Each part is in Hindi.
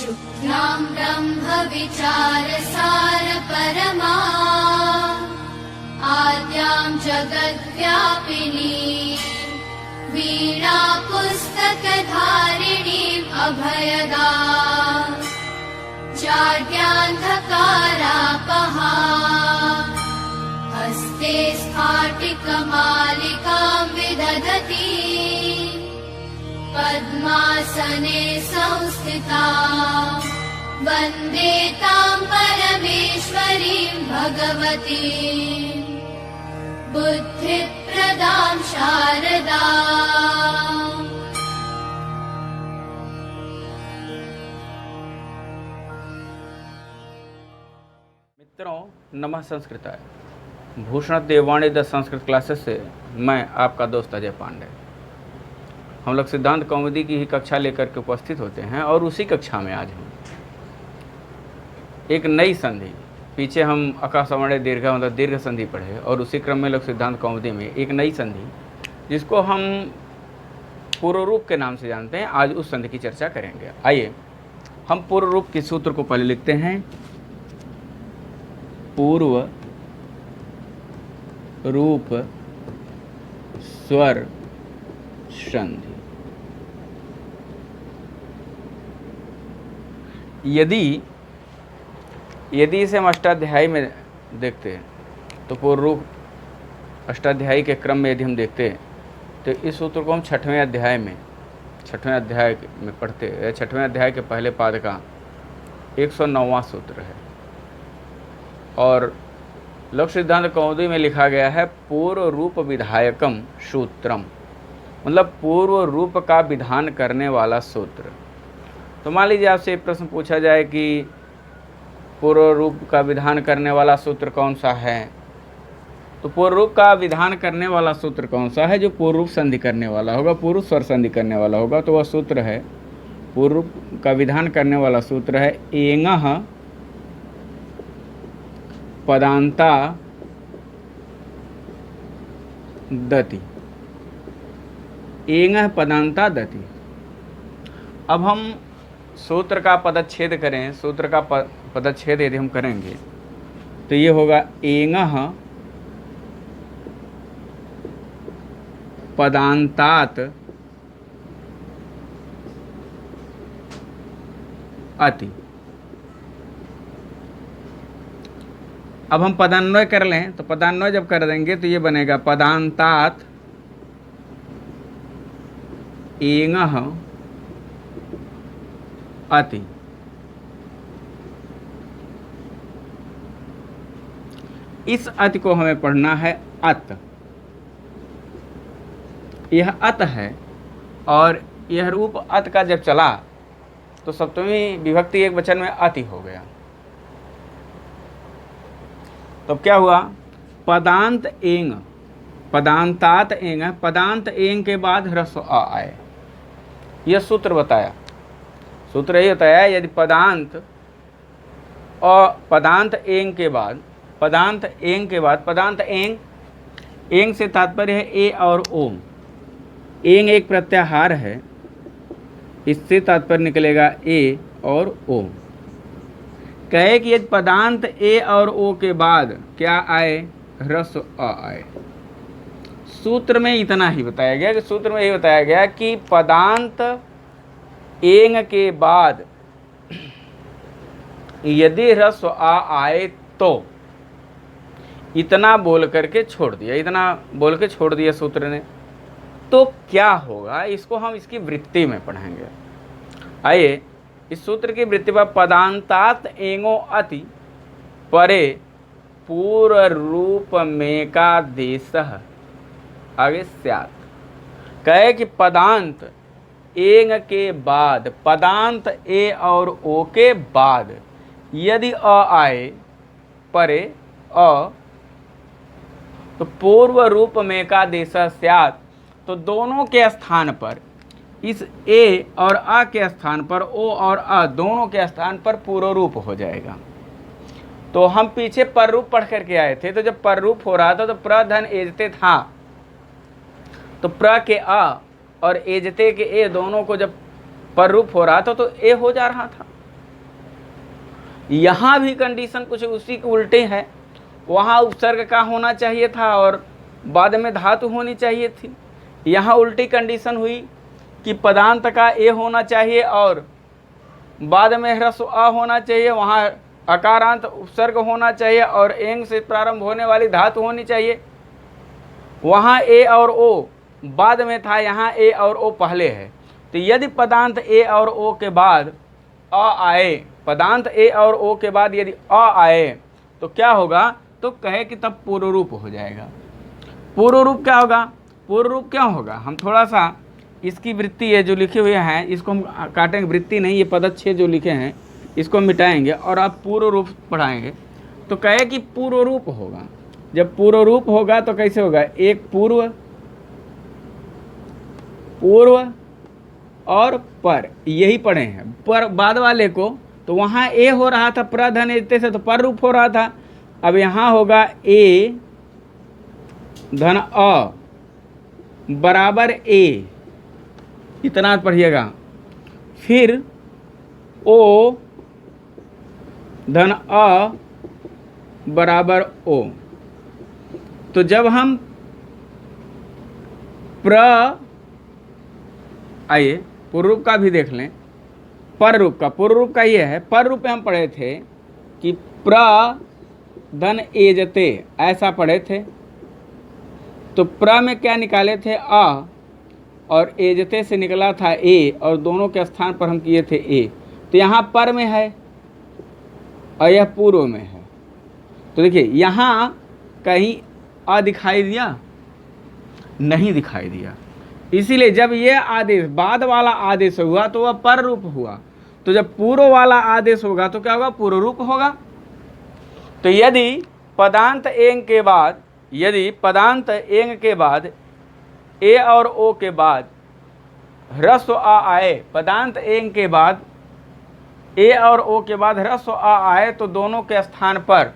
शुक्लां ब्रह्मविचारसार परमा आद्यां जगद्व्यापिनी वीणा पुस्तकधारिणीम् अभयदाम् जाड्यान्धकारापहा हस्ते स्फाटिकमालिकां विदधती पद्मासने संस्थिता वन्दे तां परमेश्वरीं भगवतीं बुद्धिप्रदां शारदाम्। मित्रों, नमः संस्कृताय। भूषण देववाणी द संस्कृत क्लासेस से मैं आपका दोस्त अजय पांडे। हम लोग सिद्धांत कौमुदी की ही कक्षा लेकर के उपस्थित होते हैं और उसी कक्षा में आज हम एक नई संधि, पीछे हम अकासवर्णे दीर्घ मतलब दीर्घ संधि पढ़े और उसी क्रम में लोग सिद्धांत कौमुदी में एक नई संधि जिसको हम पूर्व रूप के नाम से जानते हैं, आज उस संधि की चर्चा करेंगे। आइए हम पूर्व रूप के सूत्र को पहले लिखते हैं। पूर्व रूप स्वर संधि। यदि इसे हम अष्टाध्यायी में देखते हैं तो पूर्व रूप अष्टाध्यायी के क्रम में यदि हम देखते हैं तो इस सूत्र को हम छठवें अध्याय में पढ़ते हैं। छठवें अध्याय के पहले पाद का 109वां सूत्र है और लोक सिद्धांत कौमुदी में लिखा गया है पूर्व रूप विधायकम सूत्रम, मतलब पूर्व रूप का विधान करने वाला सूत्र। तो मान लीजिए आपसे एक प्रश्न पूछा जाए कि पूर्व रूप का विधान करने वाला सूत्र कौन सा है, तो पूर्व रूप का विधान करने वाला सूत्र कौन सा है जो पूर्व रूप संधि करने वाला होगा, पूर्व स्वर संधि करने वाला होगा, तो वह सूत्र है, पूर्व रूप का विधान करने वाला सूत्र है एङः पदान्ता दति। एङः पदान्ता दति। अब हम सूत्र का पदच्छेद करें, सूत्र का पदच्छेद यदि हम करेंगे तो ये होगा एङः पदान्तात् अति। अब हम पदान्वय कर लें तो पदान्वय जब कर देंगे तो ये बनेगा पदान्तात् एङः अति। इस अति को हमें पढ़ना है अत। यह अत है और यह रूप अत का जब चला तो सप्तमी विभक्ति एक वचन में अति हो गया। तो क्या हुआ, पदांत एंग, पदांतात एंग, पदांत एंग के बाद ह्रस्व अ आए। यह सूत्र बताया। सूत्र यही बताया यदि पदांत और पदांत एंग के बाद, पदांत एंग के बाद, पदांत एंग, एंग से तात्पर्य है ए और ओम। एंग एक प्रत्याहार है, इससे तात्पर्य निकलेगा ए और ओम। कहे कि यदि पदांत ए और ओ के बाद क्या आए, ह्रस्व अ आए। सूत्र में इतना ही बताया गया कि सूत्र में यही बताया गया कि पदांत एंग के बाद यदि ह्रस्व आ आए तो इतना बोल करके छोड़ दिया, इतना बोल के छोड़ दिया सूत्र ने। तो क्या होगा, इसको हम इसकी वृत्ति में पढ़ेंगे। आइए इस सूत्र की वृत्ति पर पदांतात एङो अति परे पूर्व रूप में का देश आगे स्यात्। कहे कि पदांत एंग के बाद, पदांत ए और ओ के बाद यदि अ आए परे अ तो पूर्व रूप में का देश स्यात्, तो दोनों के स्थान पर, इस ए और अ के स्थान पर ओ और अ दोनों के स्थान पर पूर्व रूप हो जाएगा। तो हम पीछे पर रूप पढ़ करके आए थे, तो जब पर रूप हो रहा था तो प्र धन एजते था, तो प्र के अ और एजते के ए दोनों को जब पर रूप हो रहा था तो ए हो जा रहा था। यहाँ भी कंडीशन कुछ उसी के उल्टे है। वहाँ उपसर्ग का होना चाहिए था और बाद में धातु होनी चाहिए थी। यहाँ उल्टी कंडीशन हुई कि पदांत का ए होना चाहिए और बाद में ह्रस्व अ होना चाहिए। वहाँ अकारांत उपसर्ग होना चाहिए और एंग से प्रारंभ होने वाली धातु होनी चाहिए। वहाँ ए और ओ बाद में था, यहाँ ए और ओ पहले है। तो यदि पदांत ए और ओ के बाद अ आए, पदांत ए और ओ के बाद यदि अ आए तो क्या होगा, तो कहे कि तब पूर्व रूप हो जाएगा। पूर्व रूप क्या होगा, पूर्व रूप क्या होगा, हम थोड़ा सा इसकी वृत्ति है जो लिखे हुए हैं इसको हम काटेंगे। वृत्ति नहीं, ये पदच्छेद जो लिखे हैं इसको मिटाएंगे और आप पूर्व रूप पढ़ाएंगे। तो कहे कि पूर्व रूप होगा। जब पूर्व रूप होगा तो कैसे होगा, एक पूर्व, पूर्व और पर, यही पढ़े हैं। पर बाद वाले को तो वहाँ ए हो रहा था प्रधन एते से, तो पर रूप हो रहा था। अब यहाँ होगा ए धन अ बराबर ए, इतना पढ़िएगा। फिर ओ धन अ बराबर ओ। तो जब हम आइए पूर्व रूप का भी देख लें। पर रूप का, पूर्व रूप का ये है। पर रूप में हम पढ़े थे कि प्र धन एजते, ऐसा पढ़े थे। तो प्र में क्या निकाले थे, अ, और एजते से निकला था ए, और दोनों के स्थान पर हम किए थे ए। तो यहाँ पर में है और यह पूर्व में है। तो देखिए यहाँ कहीं अ दिखाई दिया, नहीं दिखाई दिया। इसीलिए जब ये आदेश बाद वाला आदेश हुआ तो वह पर रूप हुआ। तो जब पूर्व वाला आदेश होगा तो क्या होगा, पूर्व रूप होगा। तो यदि पदांत एंग के बाद, यदि पदांत एंग के बाद ए और ओ के बाद ह्रस्व आ आए, पदांत एंग के बाद ए और ओ के बाद ह्रस्व आ आए तो दोनों के स्थान पर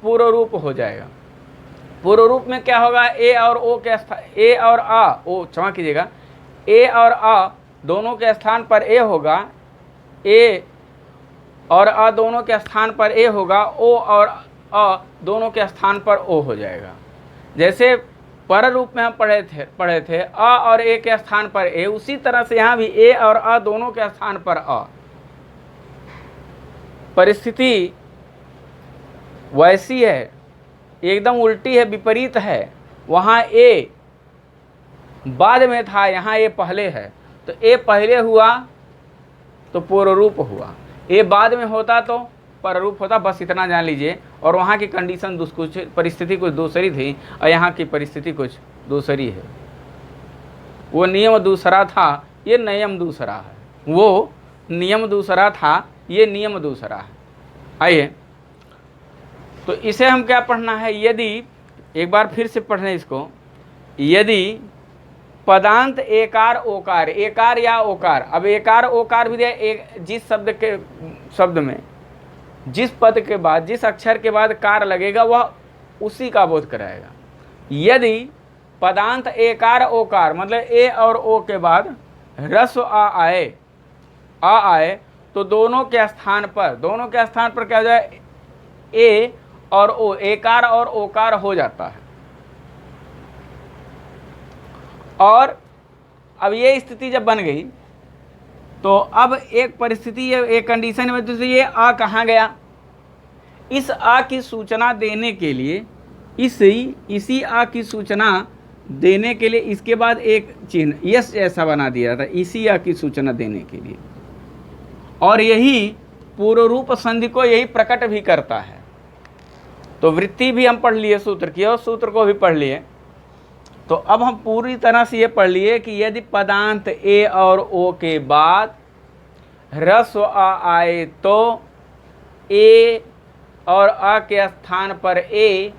पूर्व रूप हो जाएगा। पूर्व रूप में क्या होगा, ए और ओ के स्थान, ए और आ, ओ क्षमा कीजिएगा, ए और आ दोनों के स्थान पर ए होगा, ए और आ दोनों के स्थान पर ए होगा, ओ और अ दोनों के स्थान पर ओ हो जाएगा। जैसे पर रूप में हम पढ़े थे अ और ए के स्थान पर ए, उसी तरह से यहाँ भी ए और अ दोनों के स्थान पर अ। परिस्थिति वैसी है, एकदम उल्टी है, विपरीत है। वहाँ ए बाद में था, यहाँ ए पहले है। तो ए पहले हुआ तो पूर्व रूप हुआ, ए बाद में होता तो पर रूप होता। बस इतना जान लीजिए। और वहाँ की कंडीशन कुछ, परिस्थिति कुछ दूसरी थी और यहाँ की परिस्थिति कुछ दूसरी है। वो नियम दूसरा था, ये नियम दूसरा है। वो नियम दूसरा था, ये नियम दूसरा है। आइए तो इसे हम क्या पढ़ना है, यदि एक बार फिर से पढ़ लें इसको। यदि पदांत एकार ओकार, एकार या ओकार, अब एकार ओकार भी दिया, एक जिस शब्द में जिस पद के बाद, जिस अक्षर के बाद कार लगेगा वह उसी का बोध कराएगा। यदि पदांत एकार ओकार मतलब ए और ओ के बाद ह्रस्व आ आए तो दोनों के स्थान पर क्या हो जाए, ए और ओ, एकार और ओकार हो जाता है। और अब ये स्थिति जब बन गई तो अब एक परिस्थिति, एक कंडीशन में तो ये आ कहाँ गया। इस आ की सूचना देने के लिए, इसी आ की सूचना देने के लिए इसके बाद एक चिन्ह यस ऐसा बना दिया था, इसी आ की सूचना देने के लिए। और यही पूर्व रूप संधि को यही प्रकट भी करता है। तो वृत्ति भी हम पढ़ लिए सूत्र की, और सूत्र को भी पढ़ लिए। तो अब हम पूरी तरह से ये पढ़ लिए कि यदि पदांत ए और ओ के बाद ह्रस्व आ आए तो ए और आ के स्थान पर ए,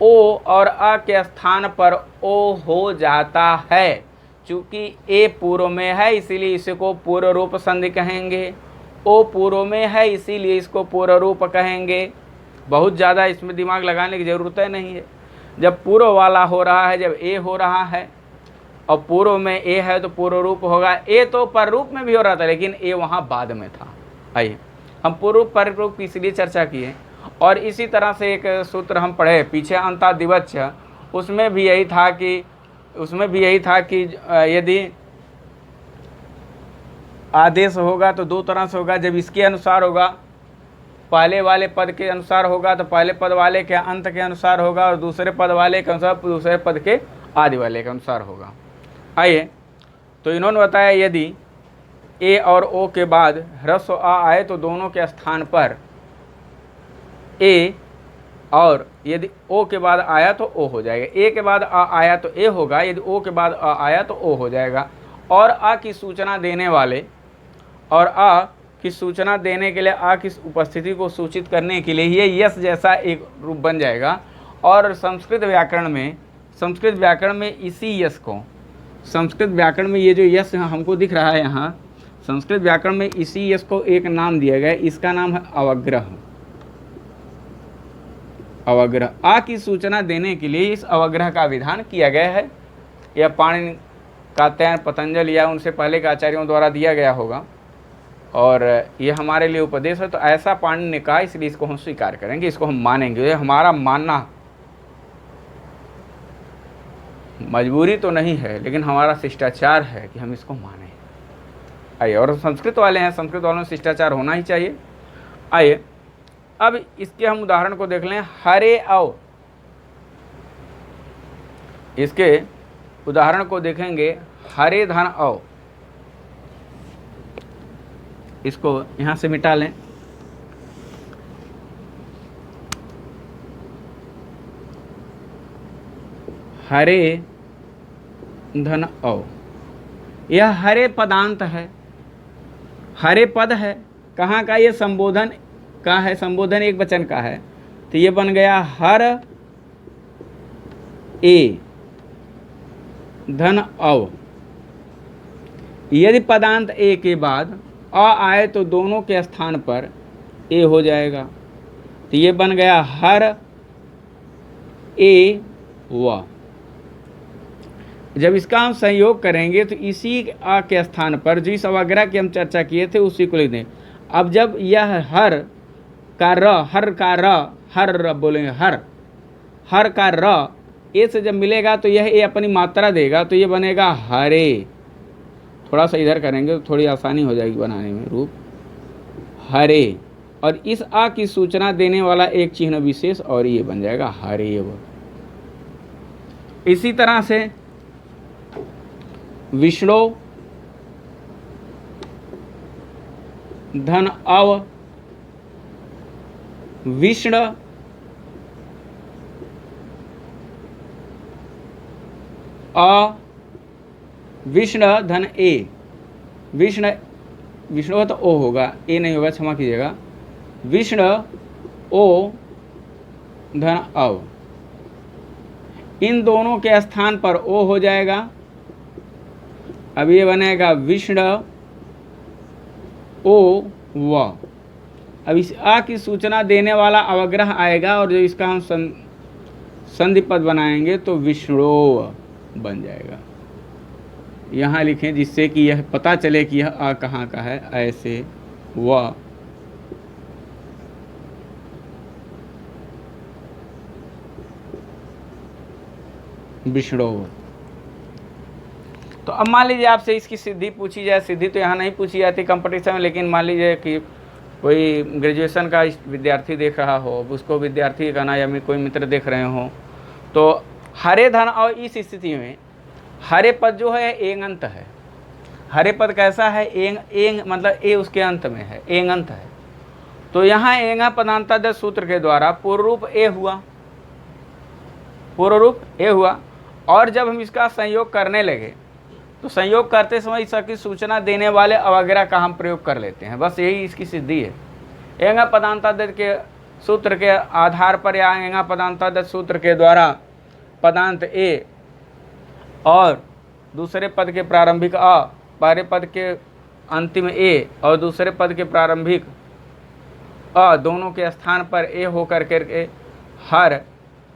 ओ और आ के स्थान पर ओ हो जाता है। चूंकि ए पूर्व में है इसीलिए इसको पूर्व रूप संधि कहेंगे, ओ पूर्व में है इसीलिए इसको पूर्व रूप कहेंगे। बहुत ज़्यादा इसमें दिमाग लगाने की ज़रूरत नहीं है। जब पूर्व वाला हो रहा है, जब ए हो रहा है और पूर्व में ए है तो पूर्व रूप होगा। ए तो पर रूप में भी हो रहा था लेकिन ए वहाँ बाद में था। आइए हम पूर्व परिरूप की इसलिए चर्चा किए। और इसी तरह से एक सूत्र हम पढ़े पीछे अंतादिवच्छ, उसमें भी यही था कि यदि आदेश होगा तो दो तरह से होगा। जब इसके अनुसार होगा, पहले वाले पद के अनुसार होगा तो पहले पद वाले के अंत के अनुसार होगा, और दूसरे पद वाले के अनुसार दूसरे पद के आदि वाले के अनुसार होगा। आइए, तो इन्होंने बताया यदि ए और ओ के बाद ह्रस्व आ आए तो दोनों के स्थान पर ए, और यदि ओ के बाद आया तो ओ हो जाएगा। ए के बाद आ आया तो ए होगा, यदि ओ के बाद आ आया तो ओ हो जाएगा। और आ की सूचना देने वाले और आ की सूचना देने के लिए आ की उपस्थिति को सूचित करने के लिए ये यस जैसा एक रूप बन जाएगा। और संस्कृत व्याकरण में इसी यस को, संस्कृत व्याकरण में ये जो यस हमको दिख रहा है यहाँ, संस्कृत व्याकरण में इसी यस को एक नाम दिया गया है। इसका नाम है अवग्रह। अवग्रह, आ की सूचना देने के लिए इस अवग्रह का विधान किया गया है। यह पाणिनि, कात्यायन, पतंजल या उनसे पहले के आचार्यों द्वारा दिया गया होगा, और ये हमारे लिए उपदेश है। तो ऐसा पाणिनि ने कहा, इसलिए इसको हम स्वीकार करेंगे, इसको हम मानेंगे। ये हमारा मानना मजबूरी तो नहीं है, लेकिन हमारा शिष्टाचार है कि हम इसको माने। आइए, और संस्कृत वाले हैं, संस्कृत वालों में शिष्टाचार होना ही चाहिए। आइए, अब इसके हम उदाहरण को देख लें। हरे औ, इसके उदाहरण को देखेंगे। हरे धन औ, इसको यहां से मिटा लें। हरे धन औ, यह हरे पदांत है, हरे पद है। कहाँ का? ये संबोधन का है, संबोधन एक वचन का है। तो ये बन गया हर ए धन औ। यदि पदांत ए के बाद अ आए तो दोनों के स्थान पर ए हो जाएगा। तो ये बन गया हर ए व। जब इसका हम संयोग करेंगे तो इसी आ के स्थान पर जो इस अवग्रह की हम चर्चा किए थे उसी को लिख दें। अब जब यह हर का र बोलेंगे, हर का र ए से जब मिलेगा तो यह ए अपनी मात्रा देगा, तो ये बनेगा हरे। थोड़ा सा इधर करेंगे तो थोड़ी आसानी हो जाएगी बनाने में रूप, हरे। और इस आ की सूचना देने वाला एक चिन्ह विशेष, और ये बन जाएगा हरेव। इसी तरह से विष्णु धन अव, विष्ण अ, विष्ण धन ए, विष्ण तो ओ होगा, ए नहीं होगा, क्षमा कीजिएगा। विष्ण ओ धन अव, इन दोनों के स्थान पर ओ हो जाएगा। अब ये बनेगा विष्ण ओ व। अब इस आ की सूचना देने वाला अवग्रह आएगा, और जो इसका हम संधि पद बनाएंगे तो विष्णु बन जाएगा। यहाँ लिखें जिससे कि यह पता चले कि यह आ कहाँ का है। ऐसे व, विष्णु। तो अब मान लीजिए आपसे इसकी सिद्धि पूछी जाए। सिद्धि तो यहाँ नहीं पूछी जाती कंपटीशन में, लेकिन मान लीजिए कि कोई ग्रेजुएशन का विद्यार्थी देख रहा हो, उसको विद्यार्थी कहना या कोई मित्र देख रहे हो, तो हरे धन और इस स्थिति में हरे पद जो है एंग अंत है। हरे पद कैसा है? एंग मतलब ए उसके अंत में है, एंग अंत है। तो यहाँ एंगा पदांतादेश सूत्र के द्वारा पूर्व रूप ए हुआ, पूर्व रूप ए हुआ। और जब हम इसका संयोग करने लगे तो संयोग करते समय इसकी सूचना देने वाले अवग्रह का हम प्रयोग कर लेते हैं। बस यही इसकी सिद्धि है। एंगा पदांतादेश के सूत्र के आधार पर या एंगा पदांतादेश सूत्र के द्वारा पदांत ए और दूसरे पद के प्रारंभिक अ, पहले पद के अंतिम ए और दूसरे पद के प्रारंभिक अ, दोनों के स्थान पर ए होकर के हर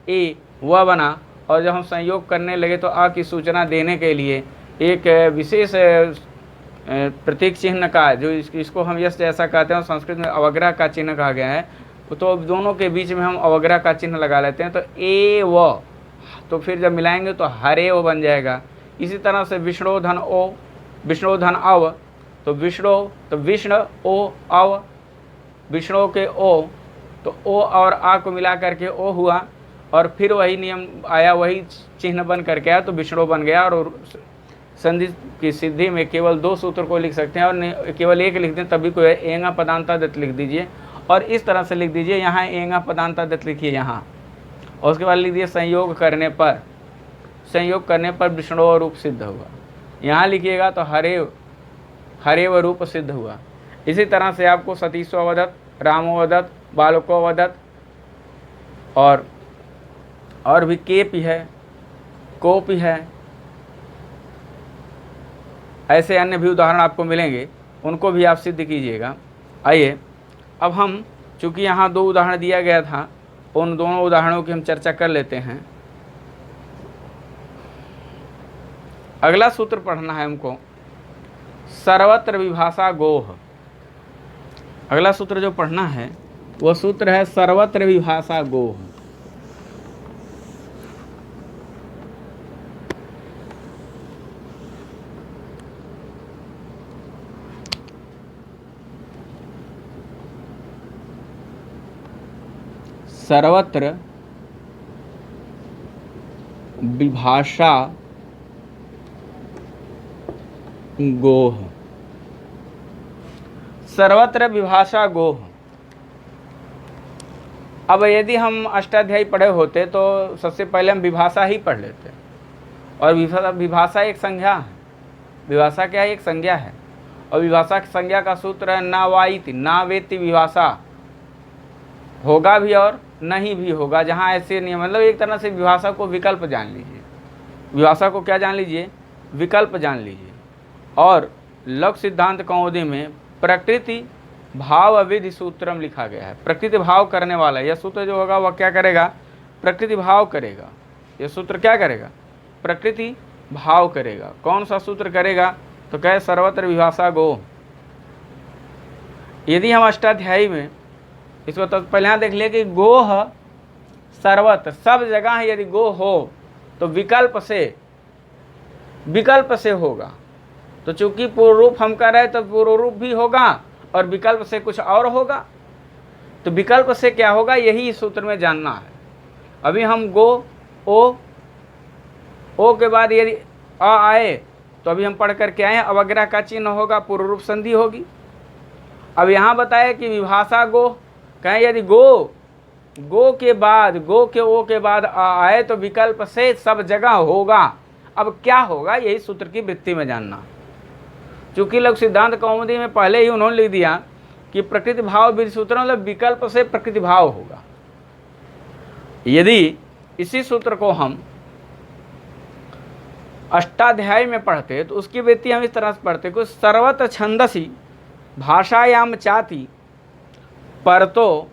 ए व बना। और जब हम संयोग करने लगे तो आ की सूचना देने के लिए एक विशेष प्रतीक चिन्ह का, जो इसको हम यश जैसा कहते हैं, संस्कृत में अवग्रह का चिन्ह कहा गया है, तो दोनों के बीच में हम अवग्रह का चिन्ह लगा लेते हैं, तो ए व, तो फिर जब मिलाएंगे तो हरे ओ बन जाएगा। इसी तरह से विष्णु धन ओ, विष्णु धन अव, तो विष्णु, तो विष्णु ओ अव, विष्णु के ओ, तो ओ और आ को मिला करके ओ हुआ, और फिर वही नियम आया, वही चिन्ह बन करके आया, तो विष्णु बन गया। और संधि की सिद्धि में केवल 2 सूत्र को लिख सकते हैं, और केवल एक लिख दें तभी कोई एंगा पदांतादत लिख दीजिए, और इस तरह से लिख दीजिए, यहाँ एंगा पदांतादत लिखिए यहाँ, और उसके बाद लिख दिए संयोग करने पर, संयोग करने पर विष्णु रूप सिद्ध हुआ। यहाँ लिखिएगा तो हरेव रूप सिद्ध हुआ। इसी तरह से आपको सतीशो अवदत, रामो अवदत, बालको अवदत, और भी केपी है, कोपी है, ऐसे अन्य भी उदाहरण आपको मिलेंगे, उनको भी आप सिद्ध कीजिएगा। आइए अब हम, चूँकि यहाँ 2 उदाहरण दिया गया था, उन दोनों उदाहरणों की हम चर्चा कर लेते हैं। अगला सूत्र पढ़ना है हमको, सर्वत्र विभाषा गोह। अगला सूत्र जो पढ़ना है वह सूत्र है सर्वत्र विभाषा गोह। सर्वत्र विभाषा गोह, सर्वत्र विभाषा गोह। अब यदि हम अष्टाध्यायी पढ़े होते तो सबसे पहले हम विभाषा ही पढ़ लेते, और विभाषा एक संज्ञा है। विभाषा क्या है? एक संज्ञा है, और विभाषा की संज्ञा का सूत्र है ना वाइति, ना वेति विभाषा, होगा भी और नहीं भी होगा, जहाँ ऐसे नियम, मतलब एक तरह से विभाषा को विकल्प जान लीजिए। विभाषा को क्या जान लीजिए? विकल्प जान लीजिए। और लघु सिद्धांत कौमुदी में प्रकृति भाव अविधि सूत्रम लिखा गया है। प्रकृति भाव करने वाला यह सूत्र जो होगा वह क्या करेगा? प्रकृति भाव करेगा। यह सूत्र क्या करेगा? प्रकृति भाव करेगा। कौन सा सूत्र करेगा? तो कहे सर्वत्र विभाषा गो। यदि हम अष्टाध्यायी में इसको तो पहले यहाँ देख लिए कि गोह सर्वत्र, सब जगह यदि गो हो तो विकल्प से होगा। तो चूंकि पूर्व रूप हम कर रहे हैं तो पूर्व रूप भी होगा और विकल्प से कुछ और होगा। तो विकल्प से क्या होगा, यही इस सूत्र में जानना है। अभी हम गो ओ के बाद यदि अ आए तो अभी हम पढ़ करके आए, अवग्रह का चिन्ह होगा, पूर्व रूप संधि होगी। अब यहाँ बताए कि विभाषा गो, कहें यदि गो के बाद, गो के ओ के बाद आए तो विकल्प से सब जगह होगा। अब क्या होगा, यही सूत्र की वृत्ति में जानना। चूंकि लघु सिद्धांत कौमुदी में पहले ही उन्होंने लिख दिया कि प्रकृति भाव विधि सूत्र मतलब विकल्प से प्रकृति भाव होगा। यदि इसी सूत्र को हम अष्टाध्यायी में पढ़ते तो उसकी वृत्ति हम इस तरह से पढ़ते कि सर्वत्र छंदसी भाषायाम चाति परतो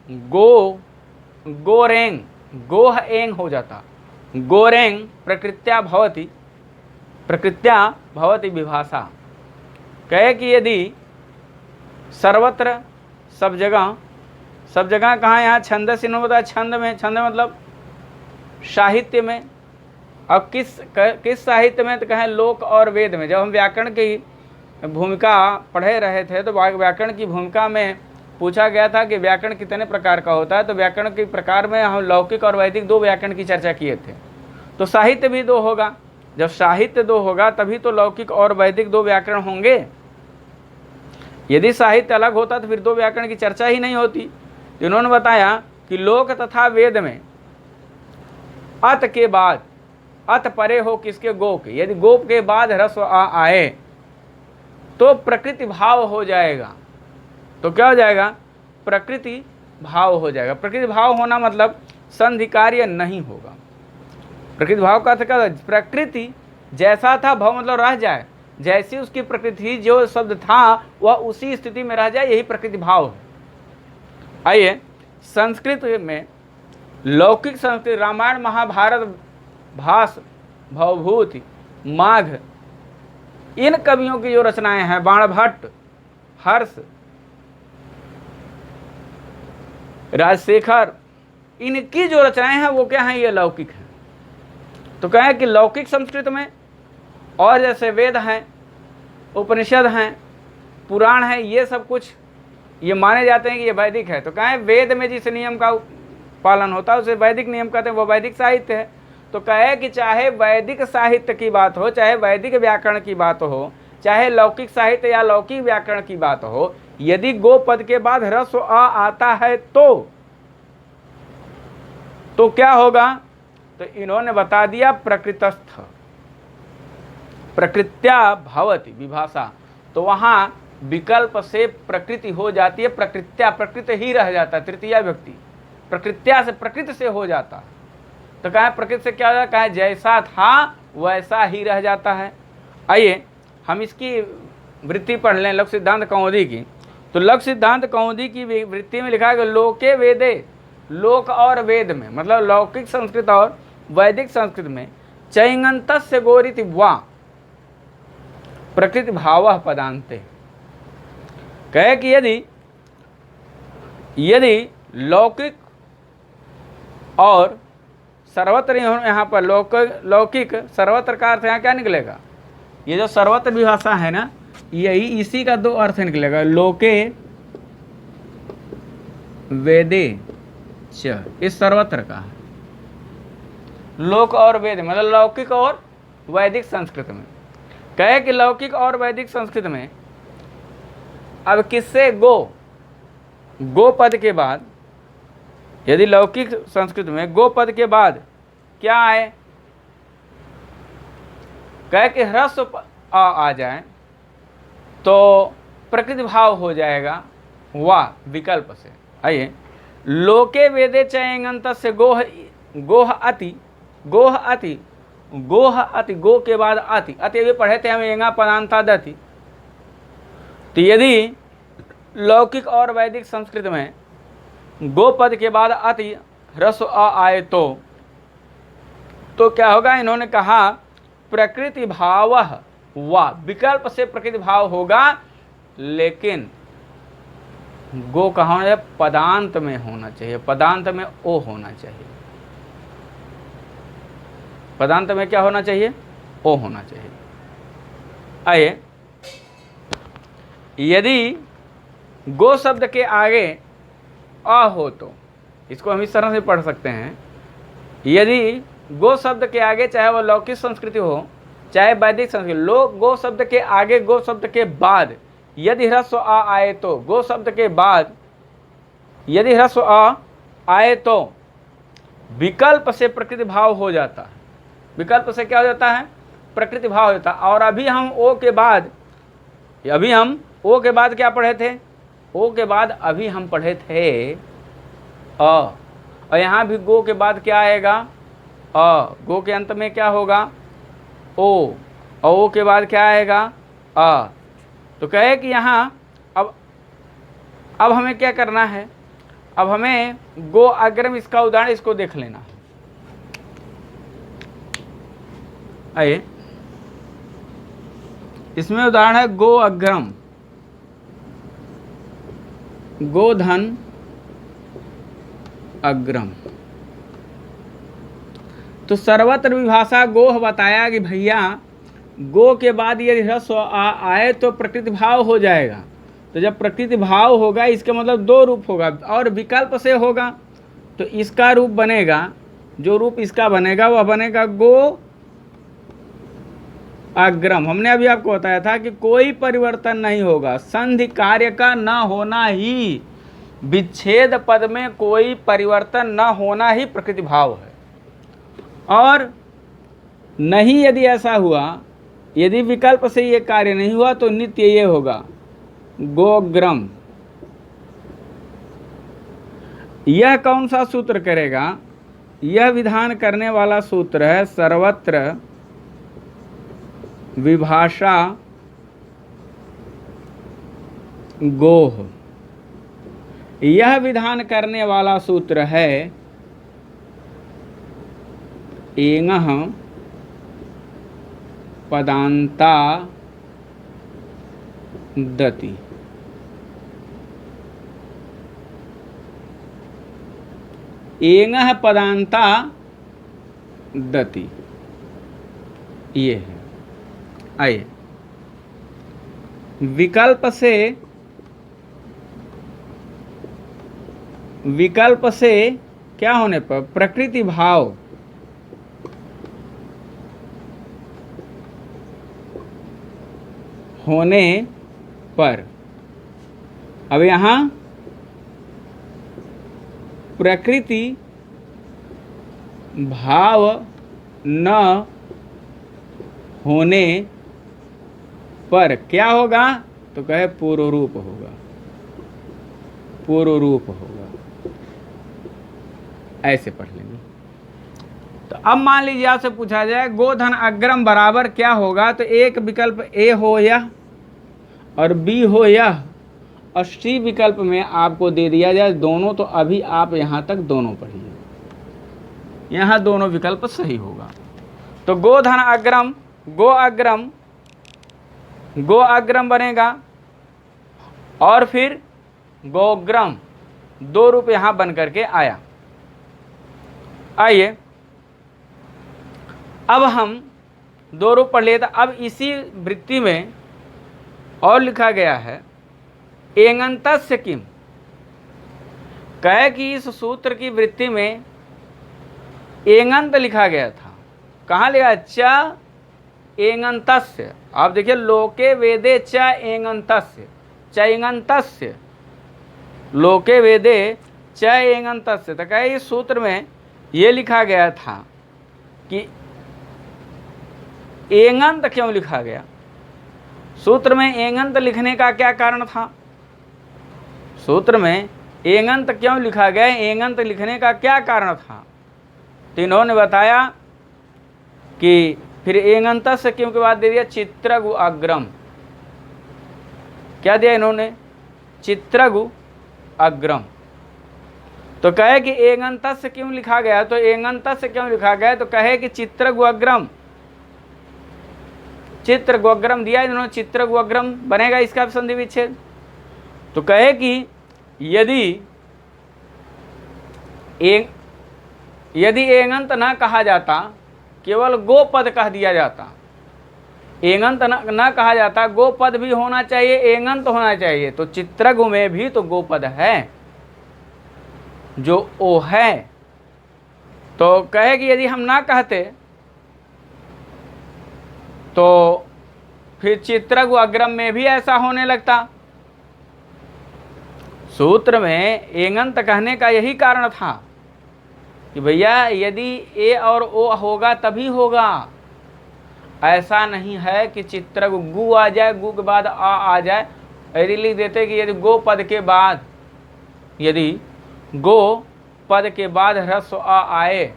गोरेंग, गोह एंग हो जाता, गोरेंग प्रकृत्या भवति विभाषा। कहे कि यदि सर्वत्र सब जगह कहाँ, यहाँ छंद से होता है। छंद मतलब साहित्य में। अब किस साहित्य में? तो कहें लोक और वेद में। जब हम व्याकरण की भूमिका पढ़े रहे थे तो व्याकरण की भूमिका में पूछा गया था कि व्याकरण कितने प्रकार का होता है। तो व्याकरण के प्रकार में हम लौकिक और वैदिक 2 व्याकरण की चर्चा किए थे। तो साहित्य भी 2 होगा। जब साहित्य 2 होगा तभी तो लौकिक और वैदिक 2 व्याकरण होंगे। यदि साहित्य अलग होता तो फिर 2 व्याकरण की चर्चा ही नहीं होती। तो इन्होंने बताया कि लोक तथा वेद में अत के बाद, अत परे हो किसके? गो के। यदि गो के बाद ह्रस्व आए तो प्रकृति भाव हो जाएगा। तो क्या हो जाएगा? प्रकृति भाव हो जाएगा। प्रकृति भाव होना मतलब संधि कार्य नहीं होगा। प्रकृति भाव का अर्थ क्या है? प्रकृति जैसा था, भाव मतलब रह जाए, जैसी उसकी प्रकृति जो शब्द था वह उसी स्थिति में रह जाए, यही प्रकृति भाव है। आइए संस्कृत में, लौकिक संस्कृत, रामायण महाभारत, भास, भवभूति, माघ, इन कवियों की जो रचनाएं हैं, बाणभट्ट, हर्ष, राजशेखर, इनकी जो रचनाएं हैं वो क्या हैं, ये लौकिक हैं। तो कहें कि लौकिक संस्कृत में, और जैसे वेद हैं, उपनिषद हैं, पुराण हैं, ये सब कुछ ये माने जाते हैं कि ये वैदिक है। तो कहें वेद में जिस नियम का पालन होता है उसे वैदिक नियम कहते हैं, वो वैदिक साहित्य है। तो कहे कि चाहे वैदिक साहित्य की बात हो, चाहे वैदिक व्याकरण की बात हो, चाहे लौकिक साहित्य या लौकिक व्याकरण की बात हो, यदि गो पद के बाद ह्रस्व अ आता है तो क्या होगा? तो इन्होंने बता दिया प्रकृतस्थ, प्रकृत्या भवति विभाषा। तो वहां विकल्प से प्रकृति हो जाती है, प्रकृत्या, प्रकृति ही रह जाता है, तृतीया व्यक्ति, प्रकृत्या से प्रकृति से हो जाता है। तो कहा प्रकृति से क्या हो जाता है, जैसा था वैसा ही रह जाता है। आइए हम इसकी वृत्ति पढ़ लें लघु सिद्धांत कौमुदी की। तो लघु सिद्धांत कौमुदी की वृत्ति में लिखा है कि लोके वेदे, लोक और वेद में, मतलब लौकिक संस्कृत और वैदिक संस्कृत में, चैंगंतस्य गोरिति वा प्रकृति भाव पदांते। कहे कि यदि लौकिक और सर्वत्र, यहाँ पर लौकिक सर्वत्र का अर्थ यहाँ क्या निकलेगा, ये जो सर्वत्र विभाषा है ना, यही इसी का दो अर्थ निकलेगा, लोके वेदे च, इस सर्वत्र का है। लोक और वेद मतलब लौकिक और वैदिक संस्कृत में। कहे कि लौकिक और वैदिक संस्कृत में अब किससे गो पद के बाद, यदि लौकिक संस्कृत में गो पद के बाद क्या आए, कहे कि ह्रस्व आ जाए तो प्रकृति भाव हो जाएगा वाह विकल्प से। आइए, लोके वेदे चयंगंत से गोह अति, गो के बाद अति, अति अभी पढ़े थे हम, एंगा पदांता दति। तो यदि लौकिक और वैदिक संस्कृत में गो पद के बाद अति ह्रस्व अ आए तो क्या होगा? इन्होंने कहा प्रकृति भाव वा, विकल्प से प्रकृति भाव होगा, लेकिन गो कहाँ है? पदांत में होना चाहिए, पदांत में ओ होना चाहिए। पदांत में क्या होना चाहिए? ओ होना चाहिए। आइए, यदि गो शब्द के आगे अ हो तो इसको हम इस तरह से पढ़ सकते हैं, यदि गो शब्द के आगे, चाहे वह लौकिक संस्कृति हो चाहे वैदिक संस्कृति, गो शब्द के आगे, गो शब्द के बाद यदि ह्रस्व अ आए तो, गो शब्द के बाद यदि ह्रस्व अ आए तो विकल्प से प्रकृति भाव हो जाता है। विकल्प से क्या हो जाता है? प्रकृति भाव हो जाता है। और अभी हम ओ के बाद क्या पढ़े थे? ओ के बाद अभी हम पढ़े थे अ, और यहाँ भी गो के बाद क्या आएगा? अ, गो के अंत में क्या होगा? ओ, और ओ के बाद क्या आएगा? अ। तो कहे कि यहाँ अब हमें क्या करना है? अब हमें गो अग्रम, इसका उदाहरण इसको देख लेना है। आइए, इसमें उदाहरण है गो अग्रम, गोधन अग्रम। तो सर्वत्र विभाषा गोह बताया कि भैया गो के बाद यदि ह्रस्व आए तो प्रकृति भाव हो जाएगा। तो जब प्रकृति भाव होगा इसका मतलब दो रूप होगा और विकल्प से होगा, तो इसका रूप बनेगा, जो रूप इसका बनेगा वह बनेगा गो अग्रम। हमने अभी आपको बताया था कि कोई परिवर्तन नहीं होगा, संधि कार्य का न होना ही, विच्छेद पद में कोई परिवर्तन न होना ही प्रकृति भाव है। और नहीं यदि ऐसा हुआ, यदि विकल्प से ये कार्य नहीं हुआ तो नित्य ये होगा गोग्रम। यह कौन सा सूत्र करेगा? यह विधान करने वाला सूत्र है सर्वत्र विभाषा गोह। यह विधान करने वाला सूत्र है एंगः पदांता दति। एंगः पदांता दति, ये है। आइए, विकल्प से क्या होने पर, प्रकृति भाव होने पर। अब यहां प्रकृति भाव न होने पर क्या होगा, तो कहे पूर्व रूप होगा, पूर्व रूप होगा। ऐसे पढ़ लेंगे। तो अब मान लीजिए आपसे पूछा जाए गोधन अग्रम बराबर क्या होगा, तो एक विकल्प ए हो यह और बी हो यह, और सी विकल्प में आपको दे दिया जाए दोनों। तो अभी आप यहां तक दोनों पढ़िए, यहां दोनों विकल्प सही होगा। तो गोधन अग्रम, गो अग्रम बनेगा, और फिर गोग्रम, दो रूप यहां बन करके आया। आइए, अब हम दो रूप पढ़ लिए। तो अब इसी वृत्ति में और लिखा गया है एंगन्तस्य किम, कहे कि इस सूत्र की वृत्ति में एंगंत लिखा गया था। कहाँ लिखा, च एंगन्तस्य। आप देखिए, लोके वेदे च एंगन्तस्य, चैंगन्तस्य, लोके वेदे च एंगन्तस्य। तो कहे इस सूत्र में ये लिखा गया था कि एंगंत क्यों लिखा गया, सूत्र में एंगंत लिखने का क्या कारण था, सूत्र में एंगंत क्यों लिखा गया, एंगंत लिखने का क्या कारण था। तो इन्होंने बताया कि फिर एंगंत से क्यों के बाद दे दिया चित्रगु अग्रम। क्या दिया इन्होंने, चित्रगु अग्रम। तो कहे कि एंगंत से क्यों लिखा गया, तो एंगंत से क्यों लिखा गया, तो कहे कि चित्रगु अग्रम, चित्रगु अग्रम दिया इन्होंने, चित्रगु अग्रम बनेगा इसका संधि विच्छेद। तो कहे कि यदि एंगंत न कहा जाता, केवल गो पद कह दिया जाता, एंगंत न कहा जाता, गो पद भी होना चाहिए, एंगंत होना चाहिए। तो चित्रगु में भी तो गो पद है, जो ओ है। तो कहे कि यदि हम ना कहते तो फिर चित्रगु अग्रम में भी ऐसा होने लगता। सूत्र में एंगंत कहने का यही कारण था कि भैया यदि ए और ओ होगा तभी होगा, ऐसा नहीं है कि चित्रगु गु आ जाए, गु के बाद आ जाए। ऐसे लिख देते कि यदि गो पद के बाद, यदि गो पद के बाद ह्रस्व आ आए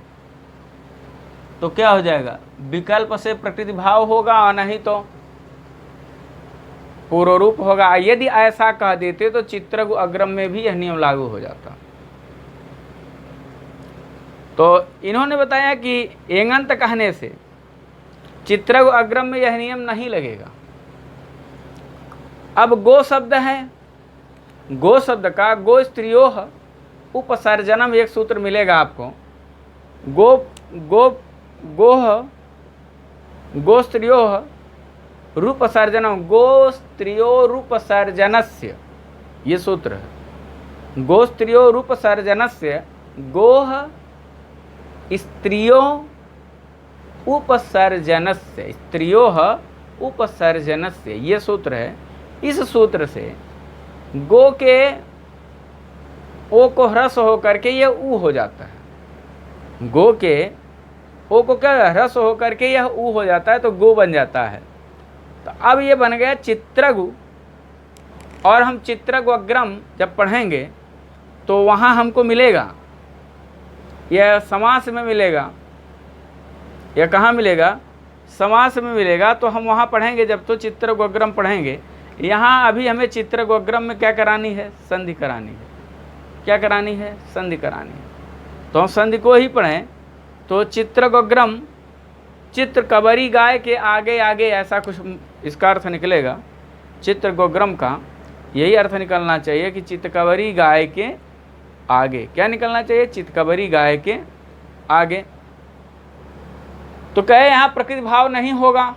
तो क्या हो जाएगा, विकल्प से प्रकृति भाव होगा और नहीं तो पूर्व रूप होगा। यदि ऐसा कह देते तो चित्रगु अग्रम में भी यह नियम लागू हो जाता। तो इन्होंने बताया कि एंगंत कहने से चित्रगु अग्रम में यह नियम नहीं लगेगा। अब गो शब्द है, गो शब्द का गो स्त्रियोह उपसर्जनम एक सूत्र मिलेगा आपको। गो स्त्रियोह रूपसर्जनम, गो स्त्रियो रूपसर्जनस्य, ये सूत्र है। गो स्त्रियो रूपसर्जनस्य, गोह स्त्रियो उपसर्जनस्य, स्त्रियोह उपसर्जनस्य, ये सूत्र है। इस सूत्र से गो के ओ को ह्रस्व होकर के यह ऊ हो जाता है, गो के ओ को क्या ह्रस्व होकर के यह ऊ हो जाता है, तो गो बन जाता है। तो अब ये बन गया चित्रगु, और हम चित्रगु अग्रम जब पढ़ेंगे तो वहाँ हमको मिलेगा, यह समास में मिलेगा। यह कहाँ मिलेगा, समास में मिलेगा। तो हम वहाँ पढ़ेंगे जब तो चित्रगु अग्रम पढ़ेंगे। यहाँ अभी हमें चित्रगु अग्रम में क्या करानी है, संधि करानी है। क्या करानी है, संधि करानी है। तो हम संधि को ही पढ़ें तो चित्रगु अग्रम, चित्र कबरी गाय के आगे आगे, ऐसा कुछ इसका अर्थ निकलेगा। चित्रगोग्रम का यही अर्थ निकलना चाहिए कि चितकबरी गाय के आगे। क्या निकलना चाहिए? चितकबरी गाय के आगे। तो कहे यहाँ प्रकृति भाव नहीं होगा।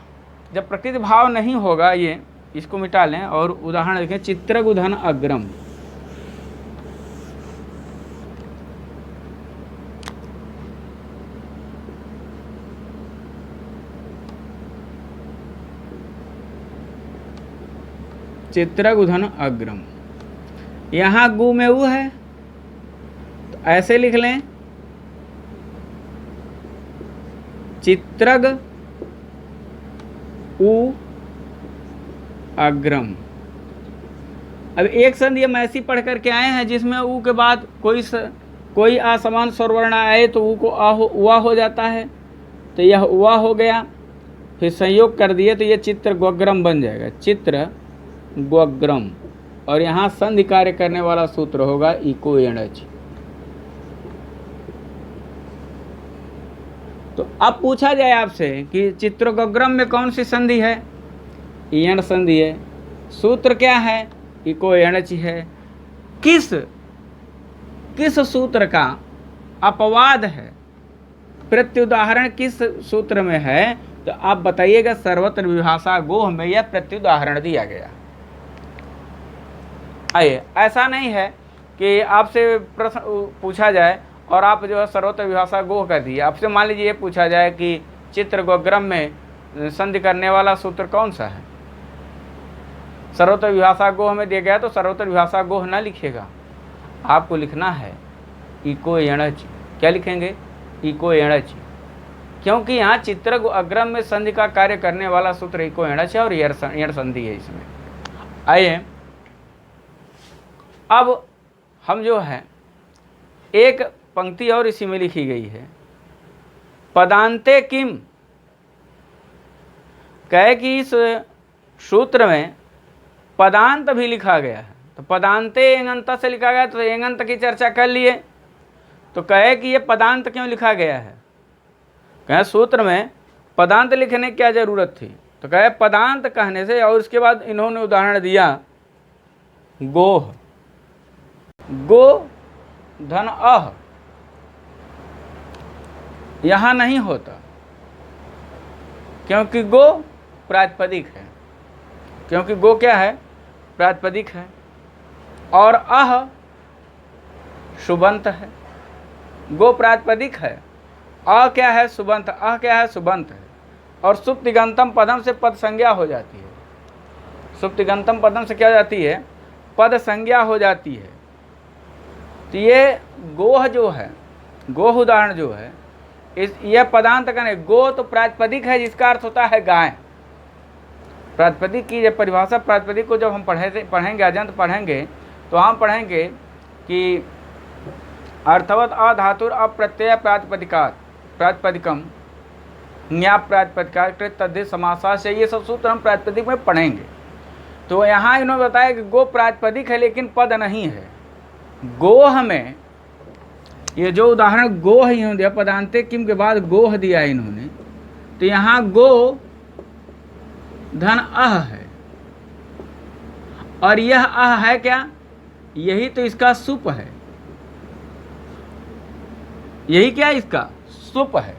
जब प्रकृति भाव नहीं होगा, ये इसको मिटा लें और उदाहरण देखें, चित्रगुधन अग्रम। चित्रगुधन अग्रम, यहाँ गु में उ है तो ऐसे लिख लें, चित्रग उ अग्रम। अब एक संधि हम ऐसी पढ़ करके आए हैं जिसमें उ के बाद कोई असमान स्वरवर्ण आए तो उ को उआ हो जाता है, तो यह उआ हो गया। फिर संयोग कर दिए तो यह चित्र गोग्रम बन जाएगा, चित्र गोग्रम। और यहाँ संधि कार्य करने वाला सूत्र होगा इको एणच। तो अब पूछा जाए आपसे कि चित्रगोग्रम में कौन सी संधि है? इयण संधि है। सूत्र क्या है? इको एणच है। किस सूत्र का अपवाद है? प्रत्युदाहरण किस सूत्र में है? तो आप बताइएगा। सर्वत्र विभाषा गोह में यह प्रत्युदाहरण दिया गया। आइए, ऐसा नहीं है कि आपसे प्रश्न पूछा जाए और आप जो है सर्वत्र विभाषा गोह कर दिए। आपसे मान लीजिए ये पूछा जाए कि चित्रगोग्रम में संधि करने वाला सूत्र कौन सा है? सर्वत्र विभाषा गोह में दिया गया तो सर्वत्र विभाषा गोह ना लिखिएगा, आपको लिखना है इको एणच। क्या लिखेंगे? इको एणच, क्योंकि यहाँ चित्रगोग्रम में संधि का कार्य करने वाला सूत्र इको एणच है और एण संधि है इसमें। आइए, अब हम जो है एक पंक्ति और इसी में लिखी गई है, पदांते किम। कहे कि इस सूत्र में पदांत भी लिखा गया है, तो पदांते एंगंत से लिखा गया, तो एंगंत की चर्चा कर लिए। तो कहे कि ये पदांत क्यों लिखा गया है? कहे सूत्र में पदांत लिखने की क्या जरूरत थी? तो कहे पदांत कहने से, और उसके बाद इन्होंने उदाहरण दिया गोह, गो धन अह, यहां नहीं होता क्योंकि गो प्रातिपदिक है। क्योंकि गो क्या है? प्रातिपदिक है। और अह सुबंत है। गो प्रातिपदिक है, अ क्या है? सुबंत। अह क्या है? सुबंत है। और सुप्तिगंतम पदम से पद संज्ञा हो जाती है। सुप्तिगंतम पदम से क्या हो जाती है? पद संज्ञा हो जाती है। तो ये गोह जो है, गोह उदाहरण जो है, यह पदांत का नहीं। गो तो प्रातिपदिक है जिसका अर्थ होता है गाय। प्रातिपदिक की जब परिभाषा, प्रातिपदिक को जब हम पढ़ेंगे अजंत पढ़ेंगे तो हम पढ़ेंगे कि अर्थवत अधातुर अप्रत्यय प्रातिपदिकम न्याप प्रातिपदिका कृत तद्धित समासा से, ये सब सूत्र हम प्रातिपदिक में पढ़ेंगे। तो यहाँ इन्होंने बताया कि गो प्रातिपदिक है लेकिन पद नहीं है। गोह में ये जो उदाहरण गोह इन्होंने दिया, पदांते किम के बाद गोह दिया इन्होंने, तो यहाँ गो धन अह है। और यह अह है क्या? यही तो इसका सुप है। यही क्या? इसका सुप है।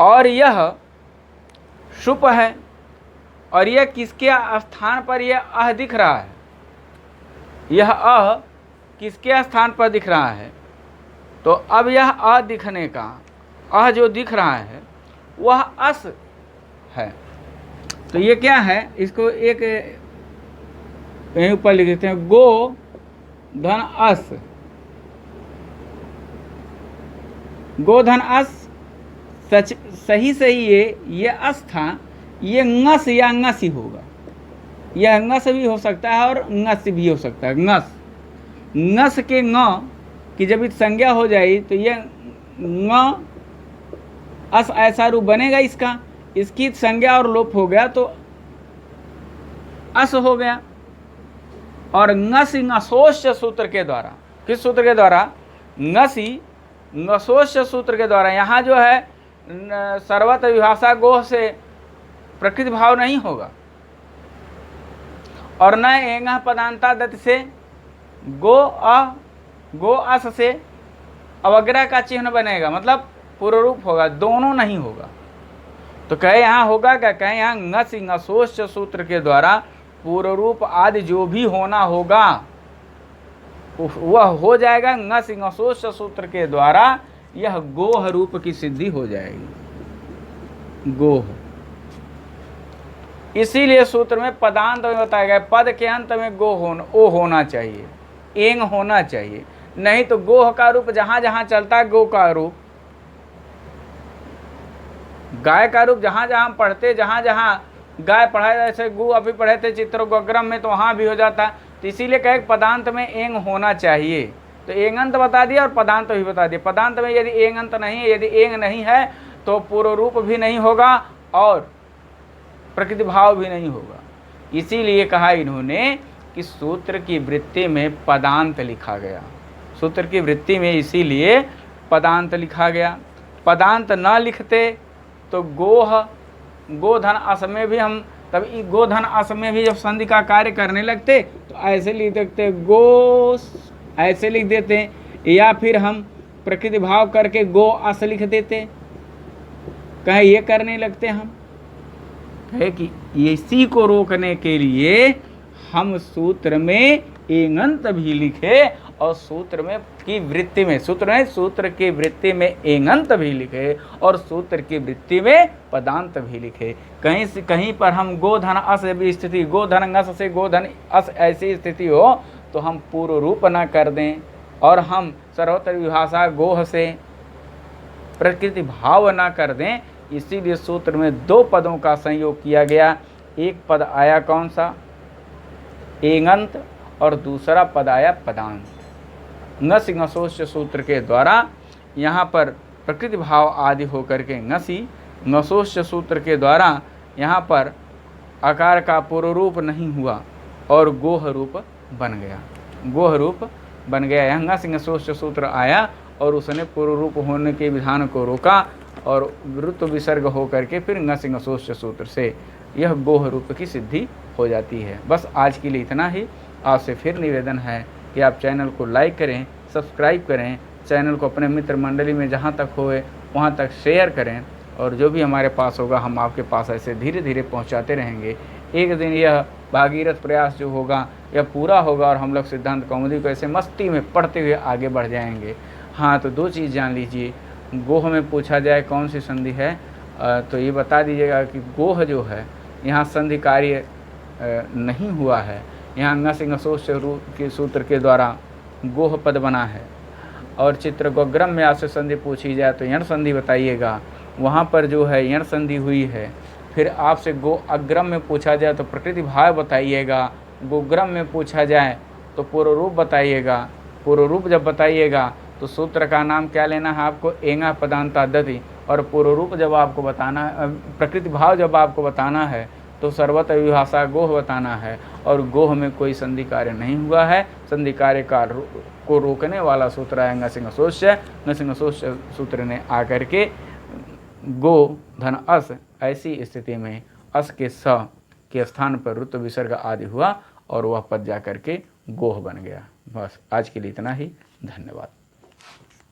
और यह शुप है। और यह किसके स्थान पर यह अह दिख रहा है? यह अह किसके स्थान पर दिख रहा है? तो अब यह अह दिखने का, अह जो दिख रहा है वह अस है। तो ये क्या है? इसको एक यहीं ऊपर लिख देते हैं, गो धन अस। गो धन अस सही ये अस था, ये ngस या ngस ही होगा। यह ngस भी हो सकता है और ngस भी हो सकता है। ngस के ng की जब संज्ञा हो जाए तो यह ng अस ऐसा रूप बनेगा इसका। इसकी संज्ञा और लोप हो गया तो अस हो गया। और ngस ngसोश्च सूत्र के द्वारा, किस सूत्र के द्वारा? ngसी ngसोश्च सूत्र के द्वारा। यहाँ जो है सर्वत्र विभाषा गोह से प्रकृति भाव नहीं होगा, और न एंग पदांता दत से गो अस से अवग्रह का चिन्ह बनेगा, मतलब पूर्व रूप होगा, दोनों नहीं होगा। तो कहे यहाँ होगा क्या, कहे यहाँ ngस ngसोश्च सूत्र के द्वारा पूर्व रूप आदि जो भी होना होगा वह हो जाएगा। ngस ngसोश्च सूत्र के द्वारा यह गोह रूप की सिद्धि हो जाएगी, गोह। इसीलिए सूत्र में पदांत में बताया गया पद के अंत में ओ होना चाहिए, एंग होना चाहिए, नहीं तो गोह का रूप जहां जहां चलता है, गो का रूप, गाय का रूप जहां जहां पढ़ते, जहां जहां गाय पढ़ाए, जैसे गु अभी पढ़े थे चित्रोग्रम में, तो वहां भी हो जाता। तो इसीलिए कहे पदांत में एंग होना चाहिए। तो एंगंत बता दिया और पदांत भी बता दिया। पदांत में यदि एंगंत नहीं है, यदि एंग नहीं है तो पूर्व रूप भी नहीं होगा और प्रकृति भाव भी नहीं होगा। इसीलिए कहा इन्होंने कि सूत्र की वृत्ति में पदांत लिखा गया, सूत्र की वृत्ति में इसीलिए पदांत लिखा गया। पदांत न लिखते तो गोधन अस में भी हम तब गोधन अस में भी जब संधि का कार्य करने लगते तो ऐसे लिख देते गो, ऐसे लिख देते, या फिर हम प्रकृति भाव करके गो अस लिख देते। कहे ये करने लगते हम, कहे कि इसी को रोकने के लिए हम सूत्र में एंगंत भी लिखे और सूत्र में की वृत्ति में सूत्र की वृत्ति में एंगंत भी लिखे और सूत्र की वृत्ति में पदांत भी लिखे। कहीं पर हम गोधन अस भी स्थिति, गोधन अस से गोधन अस ऐसी स्थिति हो तो हम पूर्व रूप न कर दें और हम सर्वत्र विभाषा गोह से प्रकृति भाव न कर दें। इसीलिए सूत्र में दो पदों का संयोग किया गया। एक पद आया कौन सा, एंगंत, और दूसरा पद आया पदांत। ngस ngसोश्च सूत्र के द्वारा यहाँ पर प्रकृति भाव आदि होकर के ngसी, ngसोश्च सूत्र के द्वारा यहाँ पर आकार का पूर्व रूप नहीं हुआ और गोह रूप बन गया, गोह रूप बन गया। यहाँ ngस ngसोश्च सूत्र आया और उसने पूर्व रूप होने के विधान को रोका और वृत्त विसर्ग होकर के फिर ngस ngसोश्च सूत्र से यह गोह रूप की सिद्धि हो जाती है। बस आज के लिए इतना ही। आपसे फिर निवेदन है कि आप चैनल को लाइक करें, सब्सक्राइब करें, चैनल को अपने मित्र मंडली में जहाँ तक होए वहाँ तक शेयर करें और जो भी हमारे पास होगा हम आपके पास ऐसे धीरे धीरे पहुँचाते रहेंगे। एक दिन यह भागीरथ प्रयास जो होगा यह पूरा होगा और हम लोग सिद्धांत कौमुदी को ऐसे मस्ती में पढ़ते हुए आगे बढ़ जाएंगे। हाँ, तो दो चीज़ जान लीजिए, गोह में पूछा जाए कौन सी संधि है तो ये बता दीजिएगा कि गोह जो है यहाँ संधि कार्य नहीं हुआ है, यहाँ ngस ngसोश्च के सूत्र के द्वारा गोह पद बना है। और चित्रगोग्रम में आपसे संधि पूछी जाए तो यण संधि बताइएगा, वहाँ पर जो है यण संधि हुई है। फिर आपसे गो अग्रम में पूछा जाए तो प्रकृति भाव बताइएगा, गोग्रम में पूछा जाए तो पूर्व रूप बताइएगा। पूर्व रूप जब बताइएगा तो सूत्र का नाम क्या लेना है आपको, एंगा पदांता दधि, और पूर्व रूप जब आपको बताना है, प्रकृति भाव जब आपको बताना है तो सर्वत्र विभाषा गोह बताना है और गोह में कोई संधि कार्य नहीं हुआ है। संधि कार्य को रोकने वाला सूत्र है ngस ngसोश्च। ngस ngसोश्च सूत्र ने आकर के गो धन अस ऐसी स्थिति में अस के स के स्थान पर रुत विसर्ग आदि हुआ और वह पद जा करके गोह बन गया। बस आज के लिए इतना ही, धन्यवाद।